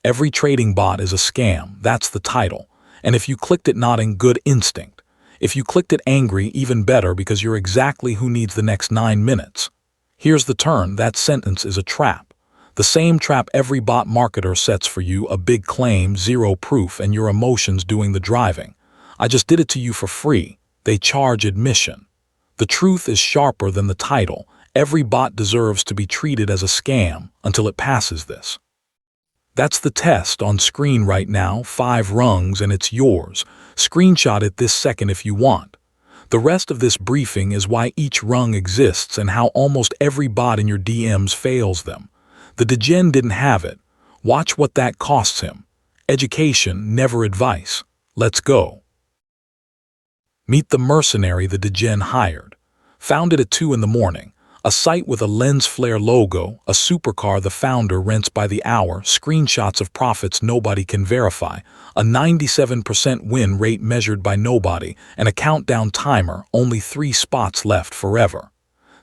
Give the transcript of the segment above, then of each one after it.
Every trading bot is a scam, that's the title. And if you clicked it nodding, good instinct. If you clicked it angry, even better, because you're exactly who needs the next 9 minutes. Here's the turn, that sentence is a trap. The same trap every bot marketer sets for you, a big claim, zero proof, and your emotions doing the driving. I just did it to you for free. They charge admission. The truth is sharper than the title. Every bot deserves to be treated as a scam until it passes this. That's the test on screen right now, 5 rungs, and it's yours. Screenshot it this second if you want. The rest of this briefing is why each rung exists and how almost every bot in your DMs fails them. The Degen didn't have it. Watch what that costs him. Education, never advice. Let's go. Meet the Mercenary the Degen hired. Founded at 2 in the morning. A site with a lens flare logo, a supercar the founder rents by the hour, screenshots of profits nobody can verify, a 97% win rate measured by nobody, and a countdown timer, only 3 spots left forever.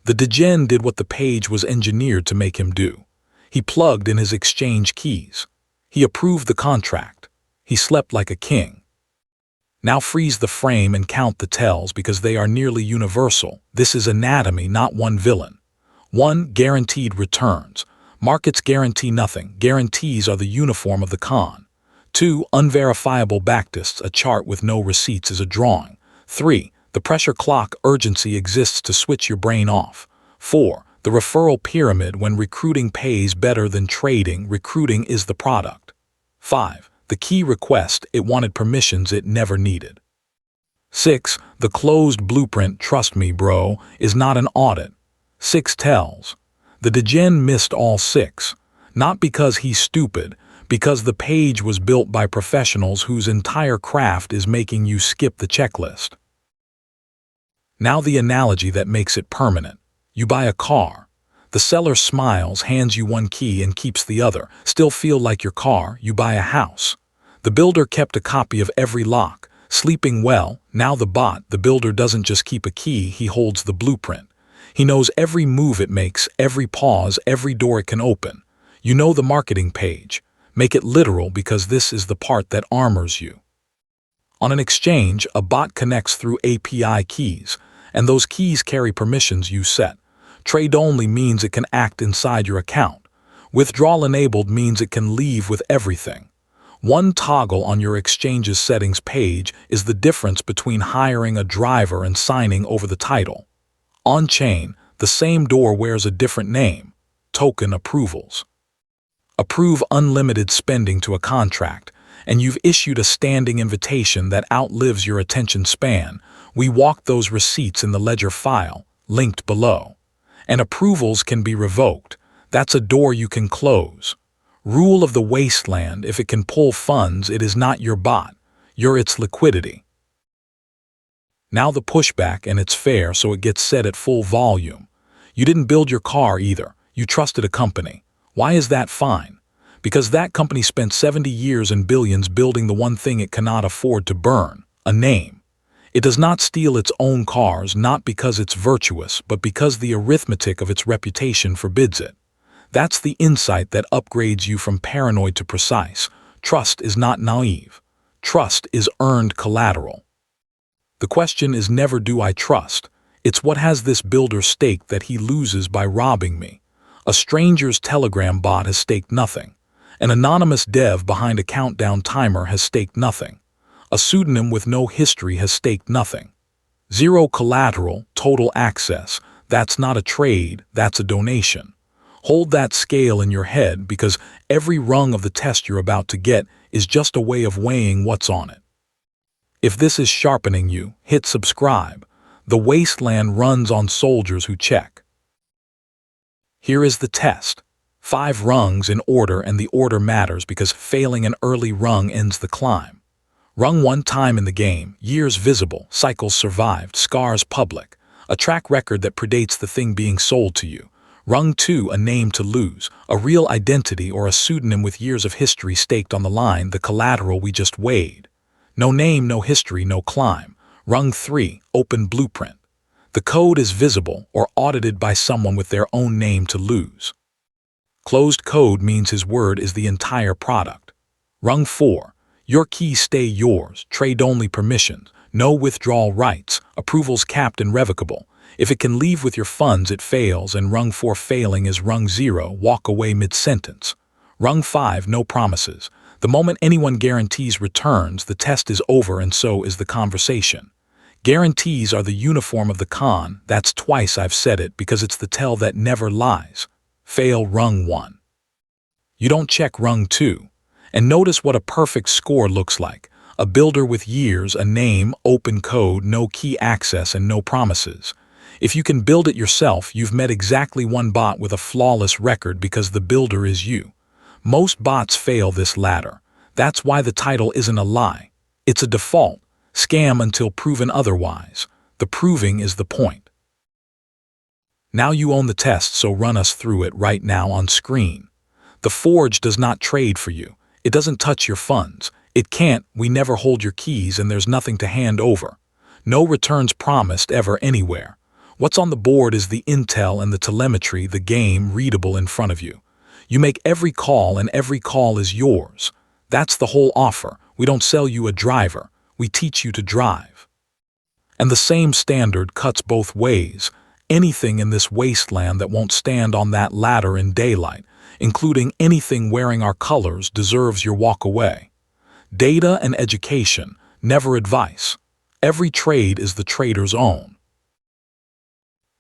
The Degen did what the page was engineered to make him do. He plugged in his exchange keys. He approved the contract. He slept like a king. Now freeze the frame and count the tells because they are nearly universal. This is anatomy, not one villain. 1. Guaranteed returns. Markets guarantee nothing. Guarantees are the uniform of the con. 2. Unverifiable backtests. A chart with no receipts is a drawing. 3. The pressure clock. Urgency exists to switch your brain off. 4. The referral pyramid. When recruiting pays better than trading, recruiting is the product. 5. The key request, it wanted permissions it never needed. 6. The closed blueprint, trust me bro, is not an audit. 6 tells. The Degen missed all 6. Not because he's stupid, because the page was built by professionals whose entire craft is making you skip the checklist. Now the analogy that makes it permanent. You buy a car. The seller smiles, hands you one key and keeps the other. Still feel like your car, you buy a house. The builder kept a copy of every lock. Sleeping well, now the bot, the builder doesn't just keep a key, he holds the blueprint. He knows every move it makes, every pause, every door it can open. You know the marketing page. Make it literal because this is the part that armors you. On an exchange, a bot connects through API keys, and those keys carry permissions you set. Trade only means it can act inside your account. Withdrawal enabled means it can leave with everything. One toggle on your exchange's settings page is the difference between hiring a driver and signing over the title. On-chain, the same door wears a different name. Token approvals. Approve unlimited spending to a contract, and you've issued a standing invitation that outlives your attention span. We walk those receipts in the ledger file, linked below. And approvals can be revoked. That's a door you can close. Rule of the wasteland, if it can pull funds, it is not your bot. You're its liquidity. Now the pushback, and it's fair, so it gets said at full volume. You didn't build your car either. You trusted a company. Why is that fine? Because that company spent 70 years and billions building the one thing it cannot afford to burn, a name. It does not steal its own cars, not because it's virtuous, but because the arithmetic of its reputation forbids it. That's the insight that upgrades you from paranoid to precise. Trust is not naive. Trust is earned collateral. The question is never do I trust. It's what has this builder staked that he loses by robbing me. A stranger's Telegram bot has staked nothing. An anonymous dev behind a countdown timer has staked nothing. A pseudonym with no history has staked nothing. Zero collateral, total access. That's not a trade, that's a donation. Hold that scale in your head because every rung of the test you're about to get is just a way of weighing what's on it. If this is sharpening you, hit subscribe. The wasteland runs on soldiers who check. Here is the test. 5 rungs in order, and the order matters because failing an early rung ends the climb. Rung 1, time in the game, years visible, cycles survived, scars public, a track record that predates the thing being sold to you. Rung 2, a name to lose, a real identity or a pseudonym with years of history staked on the line, the collateral we just weighed. No name, no history, no climb. Rung 3, open blueprint. The code is visible or audited by someone with their own name to lose. Closed code means his word is the entire product. Rung 4. Your keys stay yours, trade-only permissions, no withdrawal rights, approvals capped and revocable. If it can leave with your funds, it fails, and Rung 4 failing is Rung 0, walk away mid-sentence. Rung 5, no promises. The moment anyone guarantees returns, the test is over and so is the conversation. Guarantees are the uniform of the con, that's twice I've said it because it's the tell that never lies. Fail Rung 1. You don't check Rung 2. And notice what a perfect score looks like. A builder with years, a name, open code, no key access, and no promises. If you can build it yourself, you've met exactly one bot with a flawless record because the builder is you. Most bots fail this ladder. That's why the title isn't a lie. It's a default. Scam until proven otherwise. The proving is the point. Now you own the test, so run us through it right now on screen. The Forge does not trade for you. It doesn't touch your funds. It can't, we never hold your keys, and there's nothing to hand over. No returns promised ever anywhere. What's on the board is the intel and the telemetry, the game readable in front of you. You make every call and every call is yours. That's the whole offer. We don't sell you a driver. We teach you to drive. And the same standard cuts both ways. Anything in this wasteland that won't stand on that ladder in daylight, including anything wearing our colors, deserves your walk away. Data and education, never advice. Every trade is the trader's own.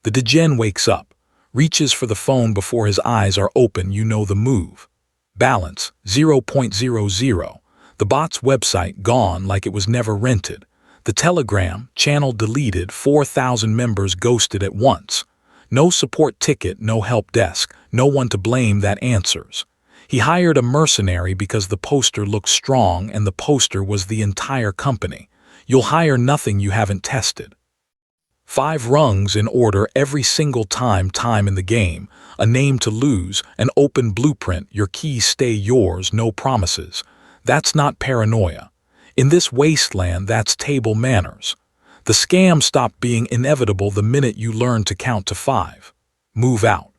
The Degen wakes up, reaches for the phone before his eyes are open, you know the move. Balance, 0.00. The bot's website gone like it was never rented. The Telegram channel deleted, 4,000 members ghosted at once. No support ticket, no help desk, no one to blame that answers. He hired a mercenary because the poster looked strong and the poster was the entire company. You'll hire nothing you haven't tested. 5 rungs in order every single time in the game, a name to lose, an open blueprint, your keys stay yours, no promises. That's not paranoia. In this wasteland, that's table manners. The scam stopped being inevitable the minute you learn to count to 5. Move out.